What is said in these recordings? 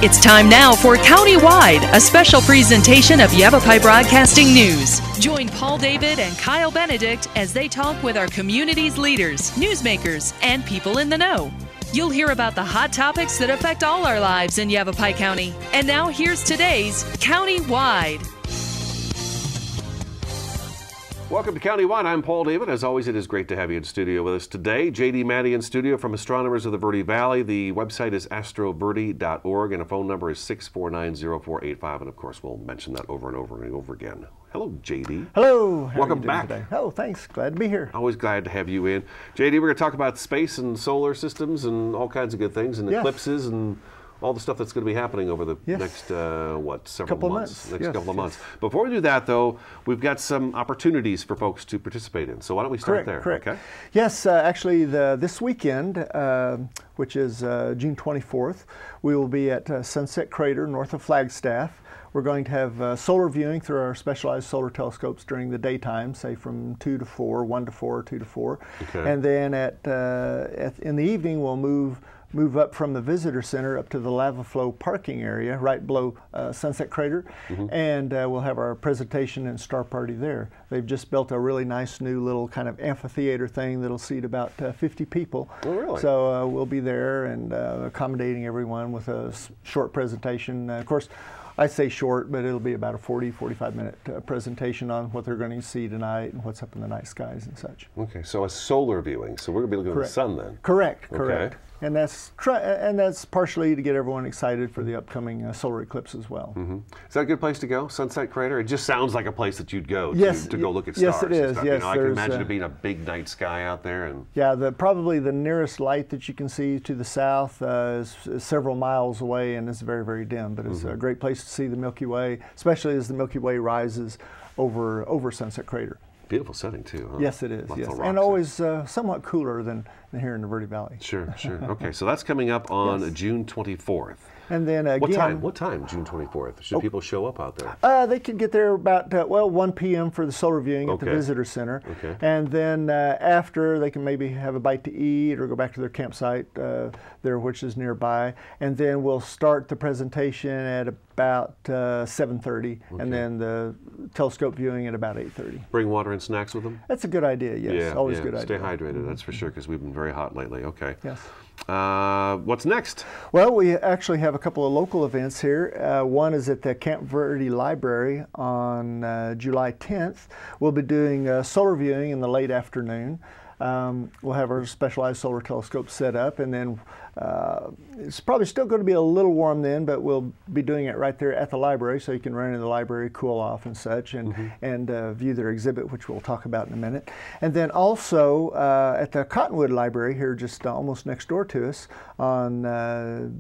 It's time now for Countywide, a special presentation of Yavapai Broadcasting News. Join Paul David and Kyle Benedict as they talk with our community's leaders, newsmakers, and people in the know. You'll hear about the hot topics that affect all our lives in Yavapai County. And now here's today's Countywide. Welcome to Countywide. I'm Paul David. As always, it is great to have you in studio with us today. JD Maddy in studio from Astronomers of the Verde Valley. The website is astroverde.org and a phone number is 649-0485. And of course, we'll mention that over and over and over again. Hello, JD. Hello. How Welcome are you doing back. Today? Oh, thanks. Glad to be here. Always glad to have you in. JD, we're going to talk about space and solar systems and all kinds of good things and eclipses and all the stuff that's going to be happening over the next, several months? Next couple of months. Before we do that, though, we've got some opportunities for folks to participate in. So why don't we start there? Correct. Okay? Yes, actually, this weekend, which is June 24th, we will be at Sunset Crater north of Flagstaff. We're going to have solar viewing through our specialized solar telescopes during the daytime, say from 2 to 4, 1 to 4, 2 to 4. Okay. And then in the evening, we'll move up from the visitor center up to the lava flow parking area right below Sunset Crater, and we'll have our presentation and star party there. They've just built a really nice new little kind of amphitheater thing that'll seat about 50 people. Oh, really? So we'll be there and accommodating everyone with a short presentation. Of course, I say short, but it'll be about a 45 minute presentation on what they're going to see tonight and what's up in the night skies and such. Okay, so a solar viewing. So we're going to be looking at the sun then? Correct. And that's partially to get everyone excited for the upcoming solar eclipse as well. Is that a good place to go, Sunset Crater? It just sounds like a place that you'd go to go look at stars. Yes, it is. Yes, I can imagine it being a big night sky out there. And yeah, probably the nearest light that you can see to the south is several miles away, and it's very, very dim. But it's a great place to see the Milky Way, especially as the Milky Way rises over Sunset Crater. Beautiful setting too, huh? Yes, it is. Yes, and always somewhat cooler than here in the Verde Valley. Sure. Okay, so that's coming up on June 24th. And then again, what time? June 24th. Should people show up out there? They could get there about 1 p.m. for the solar viewing at the visitor center. Okay. And then after, they can maybe have a bite to eat or go back to their campsite there, which is nearby. And then we'll start the presentation at about 7:30, and then the telescope viewing at about 8:30. Bring water and snacks with them? That's a good idea. Yes, always a good idea. Stay hydrated. That's for sure, because we've been very hot lately. Okay. Yes. What's next? Well, we actually have a couple of local events here. One is at the Camp Verde Library on July 10th. We'll be doing solar viewing in the late afternoon. We'll have our specialized solar telescope set up, and then it's probably still going to be a little warm then, but we'll be doing it right there at the library, so you can run in the library, cool off and such, and view their exhibit, which we'll talk about in a minute. And then also at the Cottonwood Library here just almost next door to us on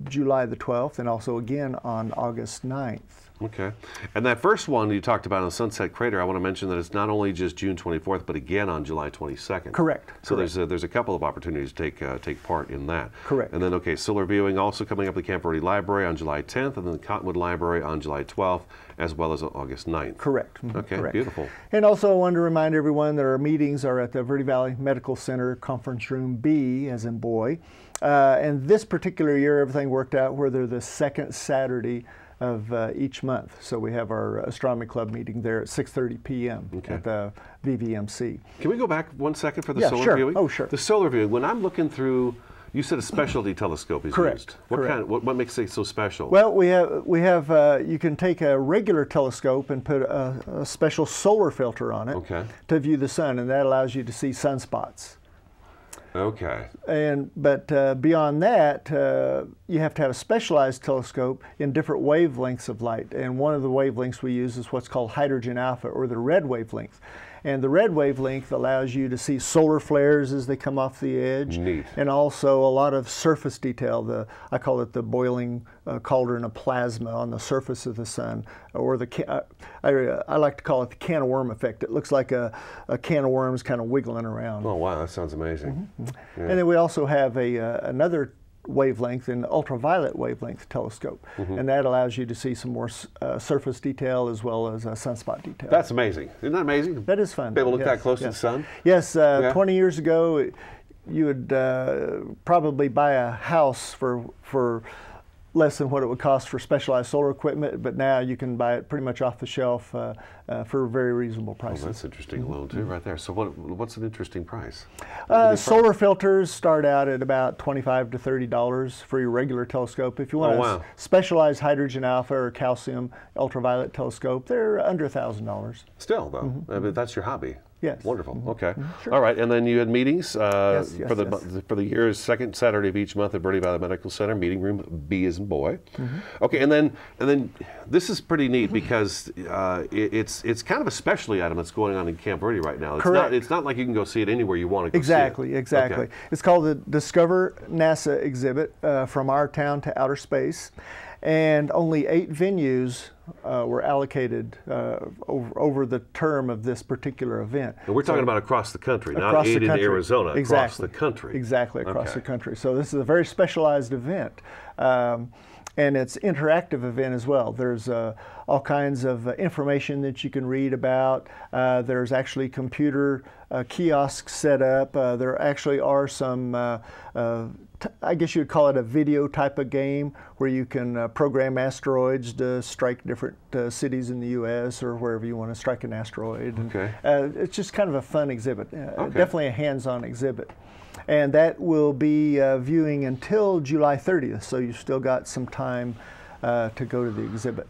July the 12th, and also again on August 9th. Okay. And that first one you talked about on Sunset Crater, I want to mention that it's not only just June 24th, but again on July 22nd. Correct. So there's a couple of opportunities to take part in that. Correct. And then, solar viewing also coming up at the Camp Verde Library on July 10th, and then the Cottonwood Library on July 12th, as well as August 9th. Correct. Okay, correct. Beautiful. And also I wanted to remind everyone that our meetings are at the Verde Valley Medical Center, Conference Room B, as in boy. And this particular year, everything worked out where they're the second Saturday of each month. So we have our Astronomy Club meeting there at 6:30 p.m. at the VVMC. Can we go back 1 second for the solar viewing? Oh, sure. The solar viewing, when I'm looking through, you said a specialty telescope is used. What makes it so special? Well, we have you can take a regular telescope and put a special solar filter on it to view the sun, and that allows you to see sunspots. Okay. But beyond that, you have to have a specialized telescope in different wavelengths of light. And one of the wavelengths we use is what's called hydrogen alpha, or the red wavelength. And the red wavelength allows you to see solar flares as they come off the edge. Neat. And also a lot of surface detail. I call it the boiling cauldron of plasma on the surface of the sun, or I like to call it the can of worm effect. It looks like a can of worms kind of wiggling around. Oh wow, that sounds amazing. Yeah. And then we also have another wavelength, an ultraviolet wavelength telescope, and that allows you to see some more surface detail as well as sunspot detail. That's amazing. Isn't that amazing? That is fun. Be able to look that close to the sun? Yes, 20 years ago you would probably buy a house for less than what it would cost for specialized solar equipment, but now you can buy it pretty much off the shelf for very reasonable prices. Oh, that's interesting alone too, right there. So what's an interesting price? Solar filters start out at about $25 to $30 for your regular telescope. If you want a specialized hydrogen alpha or calcium ultraviolet telescope, they're under $1,000. Still, though, I mean, that's your hobby. Yes. Wonderful. Okay. Sure. All right. And then you had meetings yes, for the year's second Saturday of each month at Verde Valley Medical Center, meeting room B as in boy. Okay. And then this is pretty neat because it's kind of a specialty item that's going on in Camp Verde right now. Correct. It's not like you can go see it anywhere you want to go exactly, see it. Exactly. Okay. It's called the Discover NASA exhibit, From Our Town to Outer Space. And only 8 venues were allocated over the term of this particular event. And we're talking about across the country, not 8 in Arizona, across the country. Exactly, across the country. So this is a very specialized event. And it's an interactive event as well. There's all kinds of information that you can read about. There's actually computer kiosks set up. There actually are some I guess you would call it a video type of game where you can program asteroids to strike different cities in the U.S. or wherever you want to strike an asteroid. Okay. And, it's just kind of a fun exhibit, definitely a hands-on exhibit. And that will be viewing until July 30th, so you've still got some time to go to the exhibit.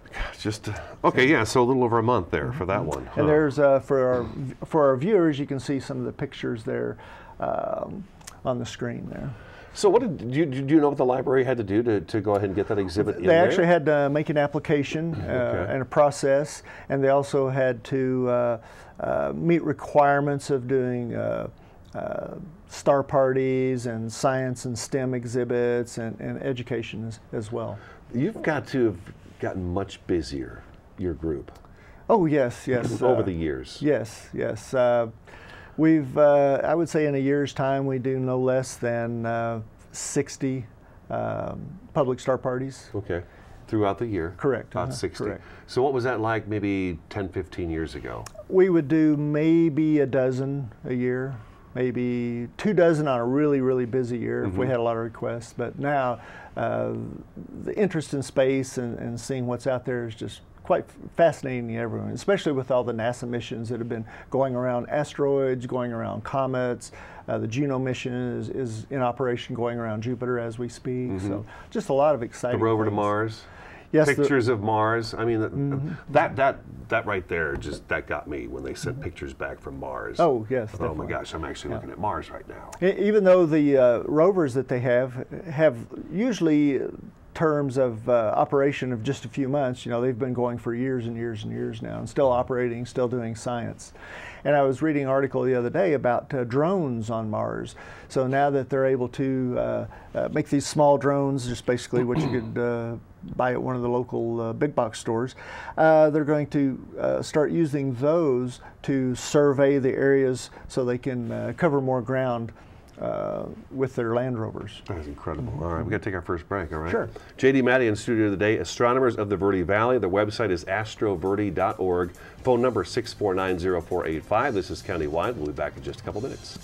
Okay, yeah, so a little over a month there for that one. And there's, for our viewers, you can see some of the pictures there on the screen there. So what do you know what the library had to do to go ahead and get that exhibit in there? They actually had to make an application and a process, and they also had to meet requirements of doing star parties and science and STEM exhibits and education as well. You've got to have gotten much busier, your group. Oh, yes, yes. Over the years. Yes, yes. We've, I would say in a year's time, we do no less than 60 public star parties. Okay. Throughout the year? Correct. About 60. Correct. So what was that like maybe 10, 15 years ago? We would do maybe a dozen a year, maybe 2 dozen on a really, really busy year if we had a lot of requests. But now the interest in space and seeing what's out there is just quite fascinating to everyone, especially with all the NASA missions that have been going around asteroids, going around comets. The Juno mission is in operation going around Jupiter as we speak. So just a lot of exciting The rover things. to Mars. Yes, pictures of Mars. I mean, that right there that got me when they sent pictures back from Mars. Oh yes. Oh my gosh, I'm actually looking at Mars right now. Even though the rovers that they have usually terms of operation of just a few months, you know, they've been going for years and years and years now and still operating, still doing science. And I was reading an article the other day about drones on Mars. So now that they're able to make these small drones, just basically what you could buy at one of the local big box stores, they're going to start using those to survey the areas so they can cover more ground with their Land Rovers. That's incredible. All right, we got to take our first break, all right? Sure. JD Maddy in studio today, Astronomers of the Verde Valley. Their website is astroverde.org. Phone number 649-0485. This is Countywide. We'll be back in just a couple minutes.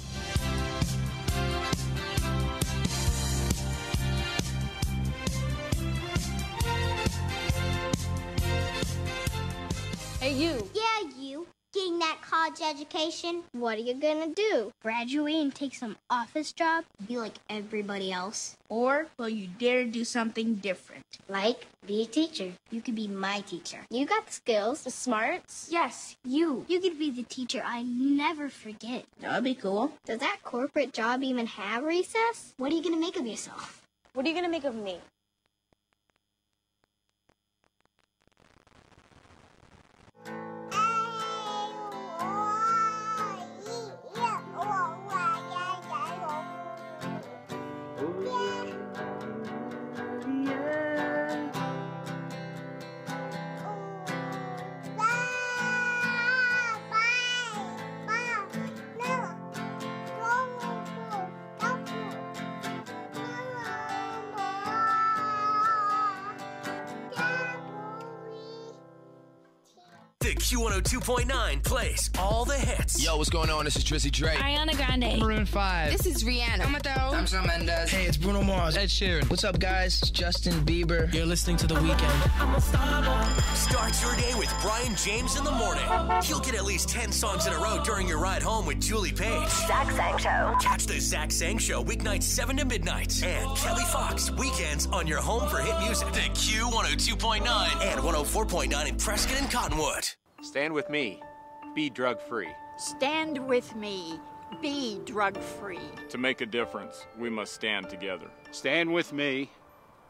Hey, you. Yeah, you. Getting that college education, what are you gonna do? Graduate and take some office job? Be like everybody else? Or will you dare do something different? Like, be a teacher. You could be my teacher. You got the skills. The smarts? Yes, you. You could be the teacher I never forget. That would be cool. Does that corporate job even have recess? What are you gonna make of yourself? What are you going to make of me? The Q102.9 plays all the hits. Yo, what's going on? This is Drizzy Drake. Ariana Grande. Maroon 5. This is Rihanna. I'm Shawn Mendes. Hey, it's Bruno Mars. Ed Sheeran. What's up, guys? It's Justin Bieber. You're listening to The Weeknd. Start your day with Brian James in the morning. You'll get at least 10 songs in a row during your ride home with Julie Page. Zach Sang Show. Catch the Zach Sang Show weeknights 7 to midnight. And Kelly Fox weekends on your home for hit music. The Q102.9 and 104.9 in Prescott and Cottonwood. Stand with me. Be drug-free. Stand with me. Be drug-free. To make a difference, we must stand together. Stand with me.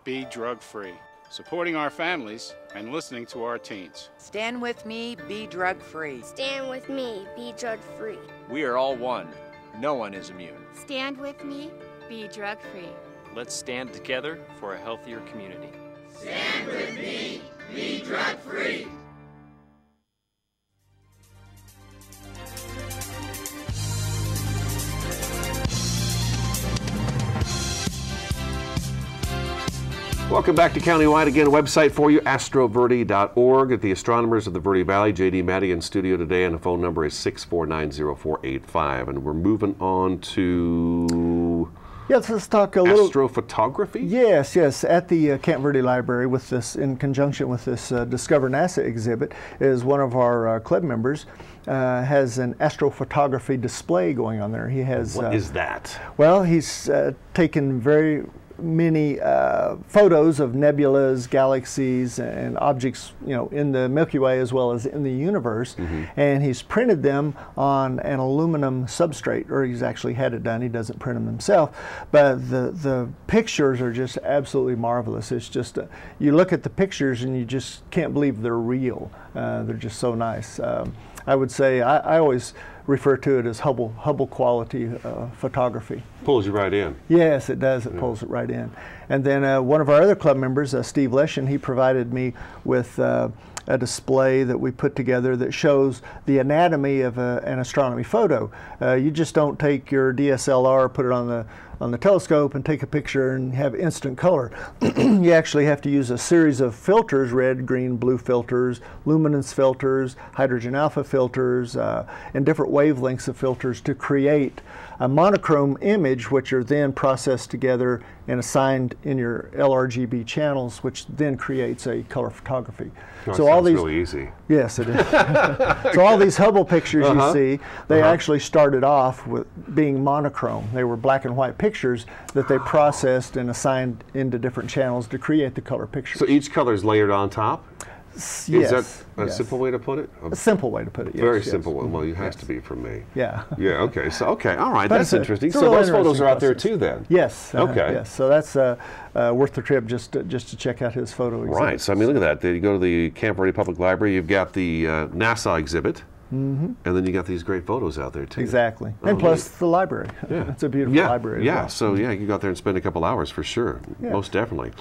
Be drug-free. Supporting our families and listening to our teens. Stand with me. Be drug-free. Stand with me. Be drug-free. We are all one. No one is immune. Stand with me. Be drug-free. Let's stand together for a healthier community. Stand with me. Be drug-free. Welcome back to Countywide. Again, a website for you, astroverde.org. At the Astronomers of the Verde Valley, JD Maddy in studio today, and the phone number is 6490485. And we're moving on to... Yes, let's talk a little astrophotography. Yes, at the Camp Verde Library, with this, in conjunction with this Discover NASA exhibit, is one of our club members has an astrophotography display going on there. He has. What is that? Well, he's taken very many photos of nebulas, galaxies, and objects, in the Milky Way as well as in the universe, and he's printed them on an aluminum substrate, or he's actually had it done. He doesn't print them himself, but the pictures are just absolutely marvelous. It's just you look at the pictures and you just can't believe they're real. They're just so nice. I would say I always refer to it as Hubble quality photography. Pulls you right in. Yes, it does. It pulls it right in. And then one of our other club members, Steve Leshin, he provided me with a display that we put together that shows the anatomy of an astronomy photo. You just don't take your DSLR, put it on the telescope and take a picture and have instant color. You actually have to use a series of filters, red, green, blue filters, luminance filters, hydrogen alpha filters, and different wavelengths of filters to create a monochrome image, which are then processed together and assigned in your LRGB channels, which then creates a color photography. So all these really easy. Yes, it is. So all these Hubble pictures you see, they actually started off with being monochrome. They were black and white pictures that they processed and assigned into different channels to create the color pictures. So each color is layered on top? Yes. Is that a simple way to put it? A simple way to put it, yes. Very simple one. Well, it has to be from me. Yeah. Yeah, okay. So, all right. That's interesting. So really those photos are out there too then? Yes. Okay. Yes. So that's worth the trip just to check out his photo exhibit. Right. So, I mean, look at that. You go to the Camp Verde Public Library, you've got the NASA exhibit. And then you got these great photos out there too. Exactly. And plus the library. Yeah. It's a beautiful library. Yeah. Well. So you can go out there and spend a couple hours for sure. Yeah. Most definitely.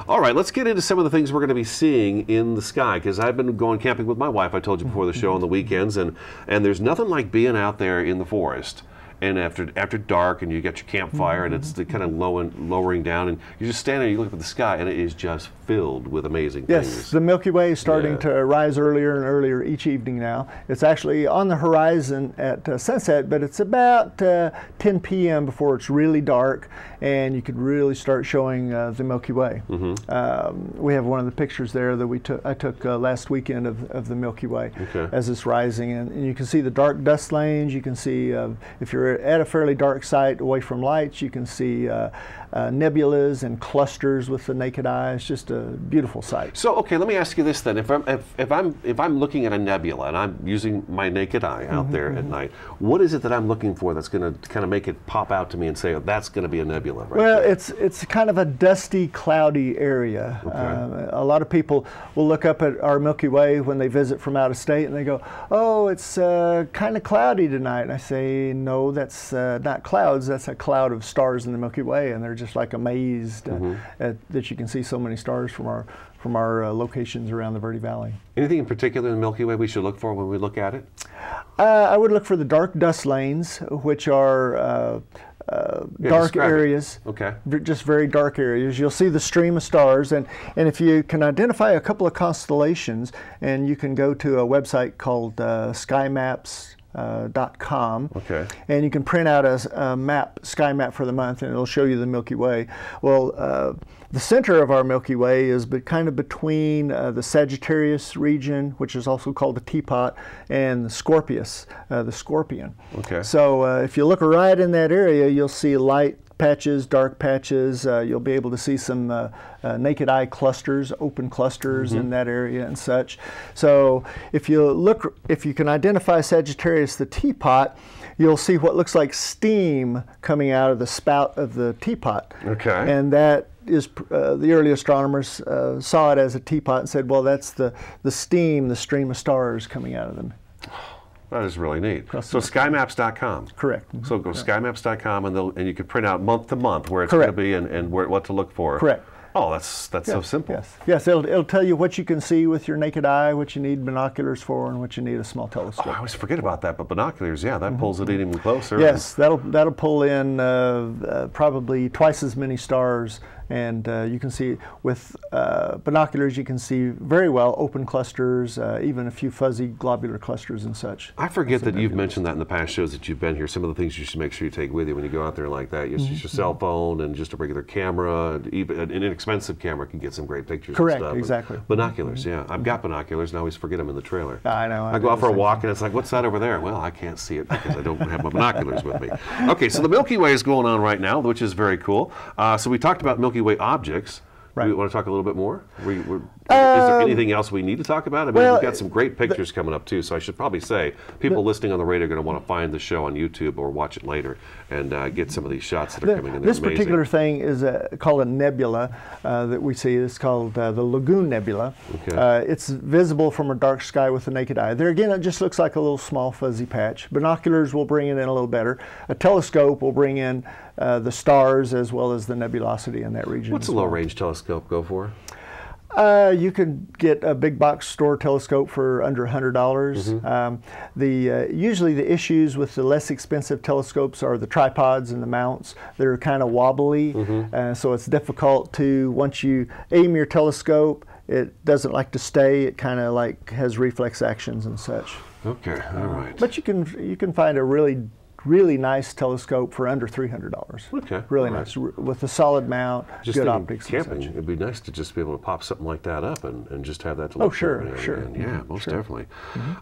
All right, let's get into some of the things we're going to be seeing in the sky, because I've been going camping with my wife, I told you before the show, on the weekends, and there's nothing like being out there in the forest. And after dark, and you get your campfire, and it's the kind of lowering down, and you just stand there, you look up at the sky, and it is just filled with amazing things. Yes, the Milky Way is starting to rise earlier and earlier each evening now. It's actually on the horizon at sunset, but it's about 10 p.m. before it's really dark, and you could really start showing the Milky Way. We have one of the pictures there that I took last weekend of the Milky Way as it's rising, and you can see the dark dust lanes. You can see, if you're at a fairly dark site away from lights, you can see nebulas and clusters with the naked eye. It's just a beautiful sight. So, okay, let me ask you this then: if I'm looking at a nebula and I'm using my naked eye out there at night, what is it that I'm looking for that's going to kind of make it pop out to me and say, oh, that's going to be a nebula? Right well, there? it's kind of a dusty, cloudy area. A lot of people will look up at our Milky Way when they visit from out of state, and they go, "Oh, it's kind of cloudy tonight." And I say, "No, that's not clouds. That's a cloud of stars in the Milky Way," and they're just like amazed that you can see so many stars from our locations around the Verde Valley. Anything in particular in the Milky Way we should look for when we look at it? I would look for the dark dust lanes, which are dark areas. Okay. Just very dark areas. You'll see the stream of stars, and if you can identify a couple of constellations, and you can go to a website called skymaps.com, and you can print out a map, sky map for the month, and it'll show you the Milky Way. Well, the center of our Milky Way is kind of between the Sagittarius region, which is also called the Teapot, and the Scorpius, the Scorpion. Okay. So if you look right in that area, you'll see light patches, dark patches. You'll be able to see some naked eye clusters, open clusters in that area and such. So if you can identify Sagittarius, the Teapot, you'll see what looks like steam coming out of the spout of the teapot. Okay. And that is the early astronomers saw it as a teapot and said, well, that's the steam, the stream of stars coming out of them. That is really neat. So skymaps.com. Correct. So go skymaps.com, and you can print out month to month where it's going to be and what to look for. Correct. Oh, that's so simple. Yes, it'll tell you what you can see with your naked eye, what you need binoculars for, and what you need a small telescope. Oh, I always forget about that, but binoculars, yeah, that pulls it in even closer. Yes, that'll pull in probably twice as many stars, and you can see with binoculars you can see very well open clusters, even a few fuzzy globular clusters and such. I forget that you've mentioned that in the past shows that you've been here. Some of the things you should make sure you take with you when you go out there like that. Just your cell phone and just a regular camera, and even an inexpensive camera can get some great pictures. Correct, and stuff. exactly. And binoculars, yeah. I've got binoculars and I always forget them in the trailer. I know. I go out for a walk and it's like, what's that over there? Well, I can't see it because I don't have my binoculars with me. Okay, so the Milky Way is going on right now, which is very cool. So we talked about Milky Way objects. Right. We want to talk a little bit more? Is there anything else we need to talk about? I mean, we've got some great pictures coming up too, so I should probably say people listening on the radio are going to want to find the show on YouTube or watch it later and get some of these shots that are coming in. This particular thing is called a nebula that we see. It's called the Lagoon Nebula. Okay. It's visible from a dark sky with the naked eye. There again, it just looks like a little small fuzzy patch. Binoculars will bring it in a little better. A telescope will bring in the stars as well as the nebulosity in that region. What's a low-range telescope go for? You can get a big box store telescope for under $100. Usually the issues with the less expensive telescopes are the tripods and the mounts. They're kind of wobbly, so it's difficult to, once you aim your telescope, it doesn't like to stay. It kind of like has reflex actions and such. Okay, all right. But you can find a really nice telescope for under $300. Okay. Really nice, with a solid mount, just good optics. Camping, it'd be nice to just be able to pop something like that up and just have that to look sure. Yeah, most definitely.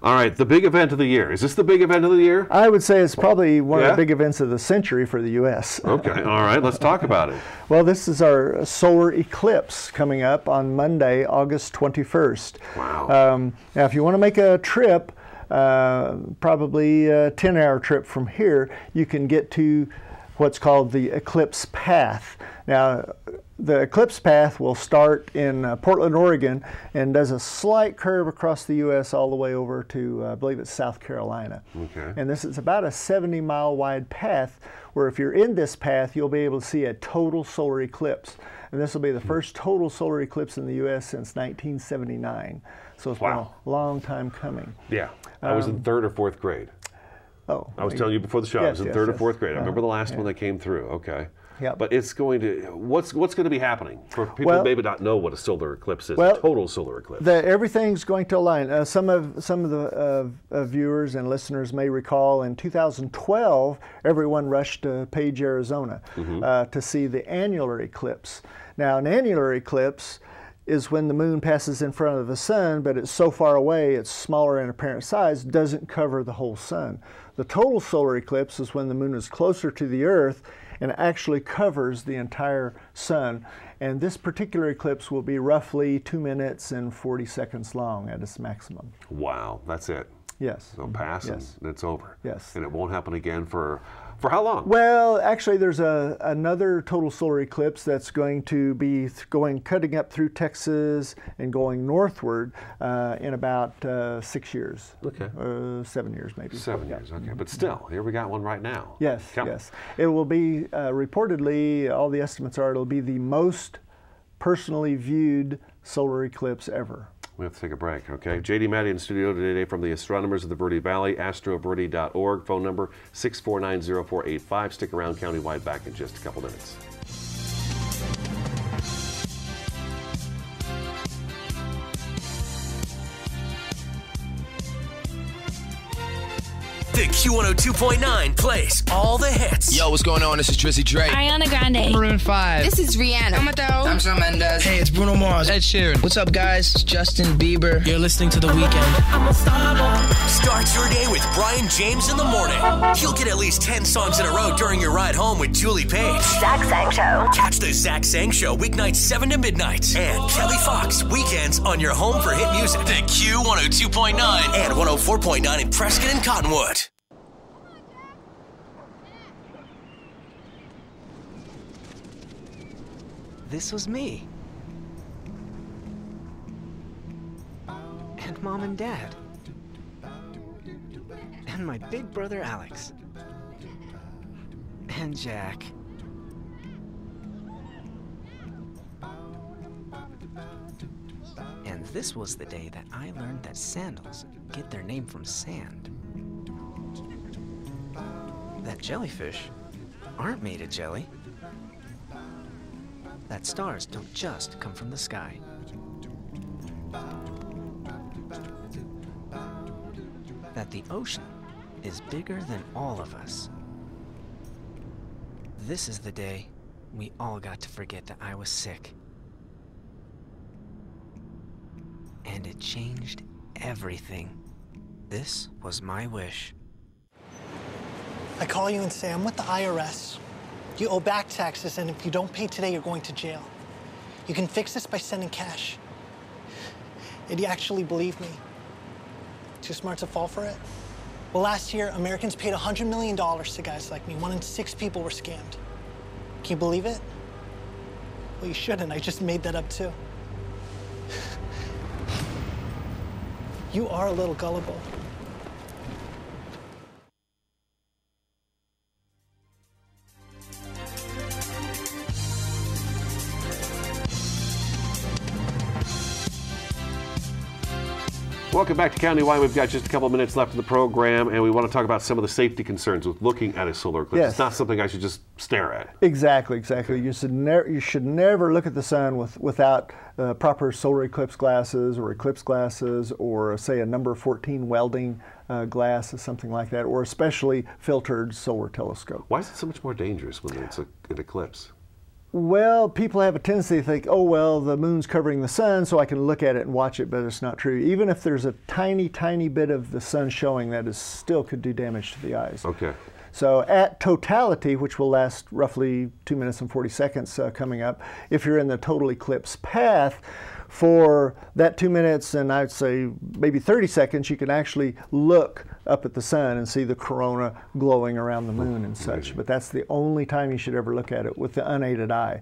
All right, the big event of the year. Is this the big event of the year? I would say it's probably one of the big events of the century for the U.S. Okay, all right, let's talk about it. Well, this is our solar eclipse coming up on Monday, August 21st. Wow. Now, if you want to make a trip, probably a 10-hour trip from here, you can get to what's called the eclipse path. Now, the eclipse path will start in Portland, Oregon, and does a slight curve across the U.S. all the way over to, I believe it's South Carolina. Okay. And this is about a 70-mile wide path, where if you're in this path, you'll be able to see a total solar eclipse. And this will be the first total solar eclipse in the U.S. since 1979. So it's been a long time coming. Yeah. I was in 3rd or 4th grade. Oh. I was telling you before the show, I was in 3rd or 4th grade. I remember the last one that came through. Okay. Yeah. But it's going to, what's going to be happening for people who maybe not know what a solar eclipse is, a total solar eclipse? Everything's going to align. Some of the viewers and listeners may recall in 2012, everyone rushed to Page, Arizona to see the annular eclipse. Now, an annular eclipse is when the moon passes in front of the sun, but it's so far away, it's smaller in apparent size, doesn't cover the whole sun. The total solar eclipse is when the moon is closer to the Earth and actually covers the entire sun. And this particular eclipse will be roughly 2 minutes and 40 seconds long at its maximum. Wow, that's it. Yes. So pass and it's over. Yes. And it won't happen again for how long? Well, actually, there's another total solar eclipse that's going to be cutting up through Texas and going northward in about 6 years. Okay. 7 years, maybe. 7 years, okay. But still, here we got one right now. Yes, yes. It will be, reportedly, all the estimates are, it'll be the most personally viewed solar eclipse ever. We have to take a break, okay? JD Maddy in the studio today from the Astronomers of the Verde Valley, astroverde.org. Phone number 649-0485. Stick around, countywide, back in just a couple minutes. The Q102.9 plays all the hits. Yo, what's going on? This is Drizzy Drake. Ariana Grande. Maroon 5. This is Rihanna. I'm Shawn Mendes. Hey, it's Bruno Mars. Ed Sheeran. What's up, guys? It's Justin Bieber. You're listening to The Weekend. Start your day with Brian James in the morning. You'll get at least 10 songs in a row during your ride home with Julie Page. Zach Sang Show. Catch the Zach Sang Show weeknights 7 to midnight. And Kelly Fox weekends on your home for hit music. The Q102.9 and 104.9 in Prescott and Cottonwood. This was me. And Mom and Dad. And my big brother Alex. And Jack. And this was the day that I learned that sandals get their name from sand. That jellyfish aren't made of jelly. That stars don't just come from the sky. That the ocean is bigger than all of us. This is the day we all got to forget that I was sick. And it changed everything. This was my wish. I call you and say, I'm with the IRS. You owe back taxes, and if you don't pay today, you're going to jail. You can fix this by sending cash. And you actually believe me? Too smart to fall for it? Well, last year, Americans paid $100 million to guys like me. 1 in 6 people were scammed. Can you believe it? Well, you shouldn't. I just made that up, too. You are a little gullible. Welcome back to Countywide. We've got just a couple of minutes left of the program, and we want to talk about some of the safety concerns with looking at a solar eclipse. Yes. It's not something I should just stare at. Exactly. You should never look at the sun without proper solar eclipse glasses or eclipse glasses, or say a number 14 welding glass or something like that, or especially filtered solar telescope. Why is it so much more dangerous when it's an eclipse? Well, people have a tendency to think, oh, well, the moon's covering the sun, so I can look at it and watch it, but it's not true. Even if there's a tiny, tiny bit of the sun showing, that is still could do damage to the eyes. Okay. So at totality, which will last roughly 2 minutes and 40 seconds coming up, if you're in the total eclipse path, for that 2 minutes and I'd say maybe 30 seconds, you can actually look up at the sun and see the corona glowing around the moon and such. But that's the only time you should ever look at it with the unaided eye.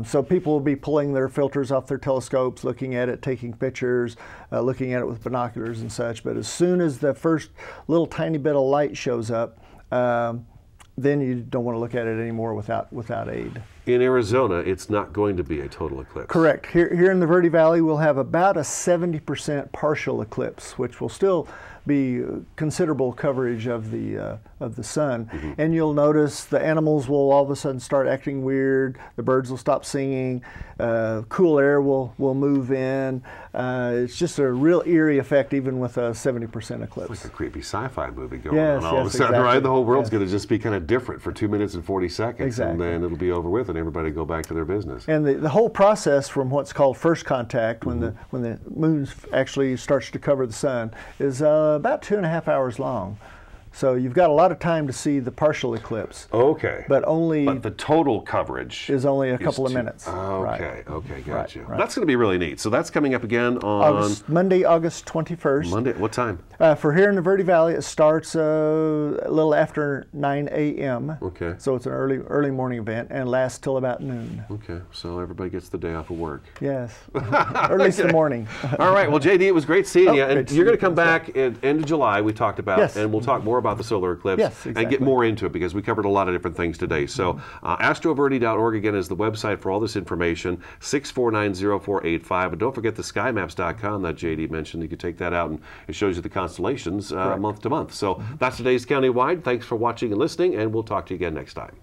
So people will be pulling their filters off their telescopes, looking at it, taking pictures, looking at it with binoculars and such. But as soon as the first little tiny bit of light shows up, then you don't want to look at it anymore without aid. In Arizona, it's not going to be a total eclipse. Correct. Here in the Verde Valley, we'll have about a 70% partial eclipse, which will still be considerable coverage of the sun. Mm-hmm. And you'll notice the animals will all of a sudden start acting weird. The birds will stop singing. Cool air will move in. It's just a real eerie effect, even with a 70% eclipse. It's like a creepy sci-fi movie going on all of a sudden, exactly. Right? The whole world's going to just be kind of different for 2 minutes and 40 seconds, exactly. And then it'll be over with, and everybody go back to their business. And the whole process from what's called first contact, when the moon actually starts to cover the sun, is about 2.5 hours long. So you've got a lot of time to see the partial eclipse. Okay. But the total coverage is only a couple of minutes. Okay, okay, gotcha. Right. That's going to be really neat. So that's coming up again on Monday, August 21st. Monday, what time? For here in the Verde Valley, it starts a little after 9 a.m. Okay. So it's an early morning event and lasts till about noon. Okay, so everybody gets the day off of work. Yes, or at least the morning. All right, well, JD, it was great seeing you. And you're going to come back at end of July, we talked about, and we'll talk more about about the solar eclipse and get more into it, because we covered a lot of different things today. So astroverde.org again is the website for all this information, 6490485. And don't forget the skymaps.com that JD mentioned. You can take that out and it shows you the constellations month to month. So that's today's Countywide. Thanks for watching and listening, and we'll talk to you again next time.